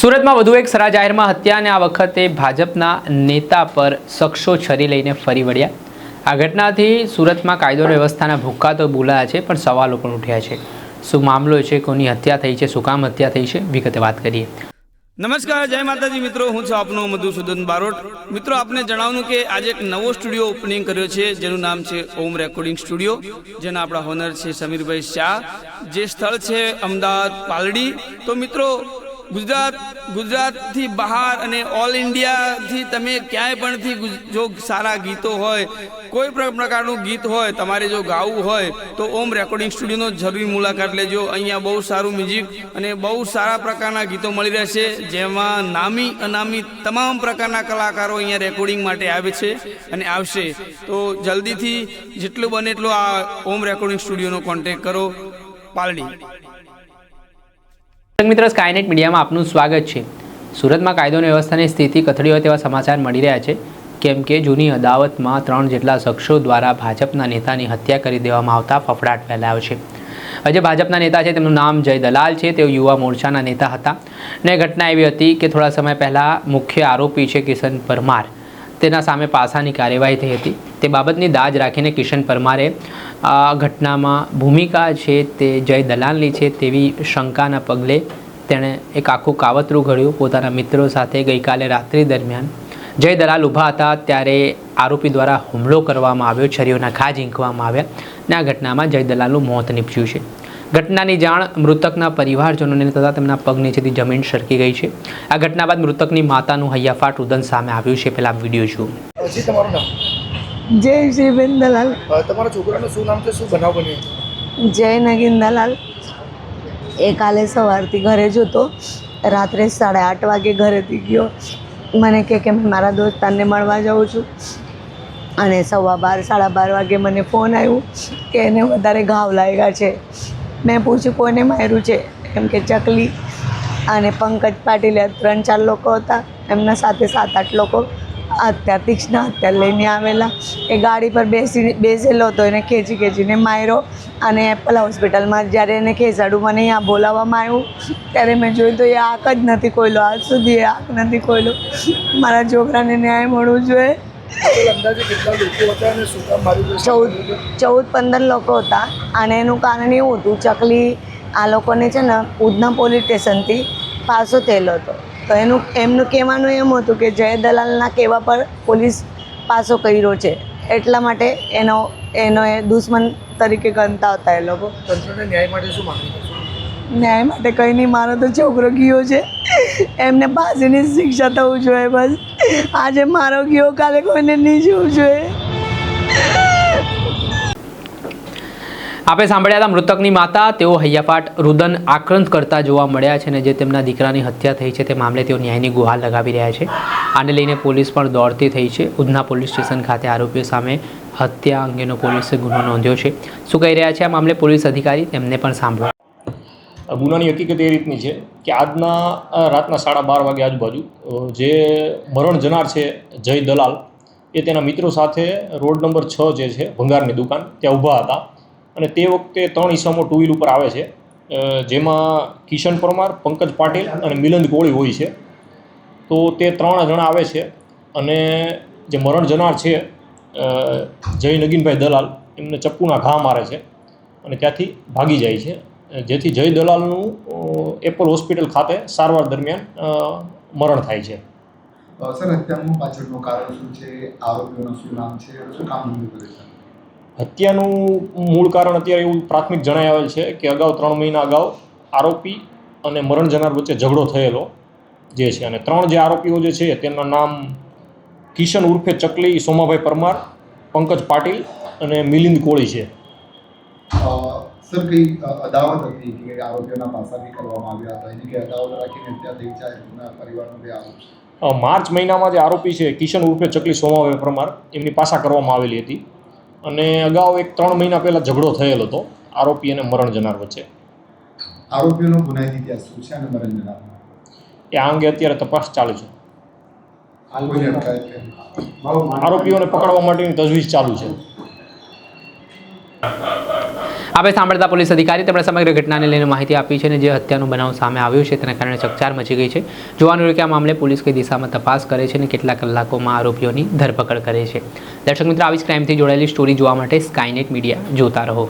સુરતમાં વધુ એક સરા જાહેરમાં હત્યા અને આ વખતે ભાજપના નેતા પર શખ્સો છરી લઈને ફરી વળ્યા। આ ઘટનાથી સુરતમાં કાયદો અને વ્યવસ્થાના ભૂક્કા તો બોલાયા છે, પણ સવાલો પણ ઉઠ્યા છે। શું મામલો છે, કોની હત્યા થઈ છે, શું કામ હત્યા થઈ છે, વિગતે વાત કરીએ। નમસ્કાર, જય માતાજી મિત્રો, હું છું આપનો મધુસૂદન બારોટ। મિત્રો, આપને જણાવવાનું કે આજે એક નવો સ્ટુડિયો ઓપનિંગ કર્યો છે, જેનું નામ છે ઓમ રેકોર્ડિંગ સ્ટુડિયો, જેના આપણા હોનર છે સમીરભાઈ શાહ। જે સ્થળ છે અમદાવાદ પાલડી। તો મિત્રો, ગુજરાતથી બહાર અને ઓલ ઇન્ડિયાથી તમે ક્યાંય પણથી જો સારા ગીતો હોય, કોઈ પણ પ્રકારનું ગીત હોય, તમારે જો ગાવું હોય તો ઓમ રેકોર્ડિંગ સ્ટુડિયોનો જરૂરી મુલાકાત લેજો। અહીંયા બહુ સારું મ્યુઝિક અને બહુ સારા પ્રકારના ગીતો મળી રહેશે, જેમાં નામી અનામી તમામ પ્રકારના કલાકારો અહીંયા રેકોર્ડિંગ માટે આવે છે અને આવશે। તો જલ્દીથી જેટલું બને એટલું આ ઓમ રેકોર્ડિંગ સ્ટુડિયોનો કોન્ટેક્ટ કરો, પાલડી। મિત્ર, સ્કાયનેટ મીડિયામાં આપનું સ્વાગત છે। સુરતમાં કાયદો અને વ્યવસ્થાની સ્થિતિ કથળી હોય તેવા સમાચાર મળી રહ્યા છે, કેમ કે જૂની અદાવતમાં 3 જેટલા શખ્સો દ્વારા ભાજપના નેતાની હત્યા કરી દેવામાં આવતા ફફડાટ ફેલાયો છે। જે ભાજપના નેતા છે તેમનું નામ જય દલાલ છે। તેઓ યુવા મોરચાના નેતા હતા અને ઘટના એવી હતી કે થોડા સમય પહેલાં મુખ્ય આરોપી છે કિશન પરમાર, તેના સામે પાસાની કાર્યવાહી થઈ હતી। તે બાબતની દાજ રાખીને કિશન પરમારે આ ઘટનામાં ભૂમિકા છે તે જય દલાલની છે તેવી શંકાના પગલે તેણે એક આખું કાવતરું ઘડ્યું। પોતાના મિત્રો સાથે ગઈકાલે રાત્રિ દરમિયાન જય દલાલ ઊભા હતા ત્યારે આરોપી દ્વારા હુમલો કરવામાં આવ્યો, છરીઓના ઘા ઝીંકવામાં આવ્યા અને આ ઘટનામાં જય દલાલનું મોત નીપજ્યું છે। ઘટનાની જાણ મૃતકના પરિવારજનોને થતાં તેમના પગ નીચેથી જમીન સરકી ગઈ છે। આ ઘટના બાદ મૃતકની માતાનું હૈયાફાટ રુદન સામે આવ્યું છે। પહેલાં વિડીયો જુઓ। તમારું નામ? જય શ્રીબેન દલાલ। તમારા છોકરાનું શું નામ છે, શું બનાવ બન્યો? જય નગીન દલાલ। એ કાલે સવારથી ઘરે જ હતો, રાત્રે 8:30 વાગે ઘરેથી ગયો। મને કે મેં મારા દોસ્તારને મળવા જાઉં છું અને 12:15 12:30 વાગે મને ફોન આવ્યો કે એને વધારે ઘાવ લાગ્યા છે। મેં પૂછ્યું કોને માર્યું છે, એમ કે ચકલી અને પંકજ પાટીલ 3-4 લોકો હતા, એમના સાથે 7-8 લોકો હત્યા તીક્ષ્ણ હત્યા લઈને આવેલા। એ ગાડી પર બેસેલો હતો, એને ખેંચીને માર્યો અને એપલ હોસ્પિટલમાં જ્યારે એને ખેંચાડું, મને અહીંયા બોલાવવામાં આવ્યું ત્યારે મેં જોયું તો એ આંખ જ નથી ખોલ્યો, આજ સુધી એ આંખ નથી ખોલ્યો। મારા છોકરાને ન્યાય મળવો જોઈએ। 14-15 લોકો હતા અને એનું કારણ એવું હતું, ચકલી આ લોકોને છે ને ઉધના પોલીસ સ્ટેશનથી પાસો થયેલો હતો, તો એમનું કહેવાનું એમ હતું કે જય દલાલના કહેવા પર પોલીસ પાસો કર્યો છે, એટલા માટે એનો એ દુશ્મન તરીકે ગણતા હતા એ લોકો। તંત્રને ન્યાય માટે શું માંગણી કરશો? ન્યાય માટે કંઈ નહીં, મારો તો છોકરો ગયો છે, એમને ફાંસીની શિક્ષા થવું જોઈએ બસ। આજે મારો ગયો, કાલે કોઈને નહીં જવું જોઈએ। આપણે સાંભળ્યા હતા મૃતકની માતા। તેઓ હૈયાફાટ રુદન આક્રંદ કરતા જોવા મળ્યા છે અને જે તેમના દીકરાની હત્યા થઈ છે તે મામલે તેઓ ન્યાયની ગુહાર લગાવી રહ્યા છે। આને લઈને પોલીસ પણ દોડતી થઈ છે। ઉધના પોલીસ સ્ટેશન ખાતે આરોપીઓ સામે હત્યા અંગેનો પોલીસે ગુનો નોંધ્યો છે। શું કહી રહ્યા છે આ મામલે પોલીસ અધિકારી, તેમને પણ સાંભળો। ગુનાની હકીકત એ રીતની છે કે આજના રાતના 12:30 વાગે આજુબાજુ જે મરણ જનાર છે જય દલાલ, એ તેના મિત્રો સાથે રોડ નંબર 6 જે છે ભંગારની દુકાન ત્યાં ઊભા હતા અને તે વખતે 3 ઈસમો 2 વ્હીલ ઉપર આવે છે, જેમાં કિશન પરમાર, પંકજ પાટીલ અને મિલંદ કોળી હોય છે। તો તે 3 જણા આવે છે અને જે મરણ જનાર છે જય નગીનભાઈ દલાલ, એમને ચપ્પુના ઘા મારે છે અને ત્યાંથી ભાગી જાય છે, જેથી જય દલાલનું એપલ હોસ્પિટલ ખાતે સારવાર દરમિયાન મરણ થાય છે। સર, હત્યાનું પાછળનું કારણ શું છે? આરોપીઓનું શું નામ છે? શું કામ કરે છે? હત્યાનું મૂળ કારણ અત્યારે એવું પ્રાથમિક જણાઈ આવેલ છે કે અગાઉ 3 મહિના અગાઉ આરોપી અને મરણ જનાર વચ્ચે ઝઘડો થયેલો જે છે, અને 3 જે આરોપીઓ જે છે તેમના નામ કિશન ઉર્ફે ચકલી સોમાભાઈ પરમાર, પંકજ પાટીલ અને મિલિંદ કોળી છે। સર, કઈ અદાવત હતી કે આરોપીઓના પાસા બી કરવામાં આવ્યા હતા, એની કઈ અદાવત રાખીને હત્યા થઈ છે? એમના પરિવારનો બી આરોપ છે। માર્ચ મહિનામાં જે આરોપી છે કિશન ઉર્ફે ચકલી સોમાભાઈ પરમાર, એમની પાસા કરવામાં આવેલી હતી અને અગાઉ 3 મહિના પહેલાં ઝઘડો થયેલો હતો આરોપી અને મરણ જનાર વચ્ચે। આરોપીઓનો ગુનાહિત ઇતિહાસ શું છે અને મરણ જનાર એ આ અંગે અત્યારે તપાસ ચાલુ છે। આરોપીઓને પકડવા માટેની તજવીજ ચાલુ છે। આપણે સાંભળતા પોલીસ અધિકારી તેમણે સમગ્ર ઘટનાને લઈને માહિતી આપી છે અને જે હત્યાનો બનાવ સામે આવ્યો છે તેના કારણે ચકચાર મચી ગઈ છે. જોવાનું રહ્યું કે આ મામલે પોલીસ કઈ દિશામાં તપાસ કરે છે અને કેટલા કલાકોમાં આરોપીઓની ધરપકડ કરે છે. દર્શક મિત્રો, આવી જ ક્રાઇમથી જોડાયેલી સ્ટોરી જોવા માટે સ્કાયનેટ મીડિયા જોતા રહો.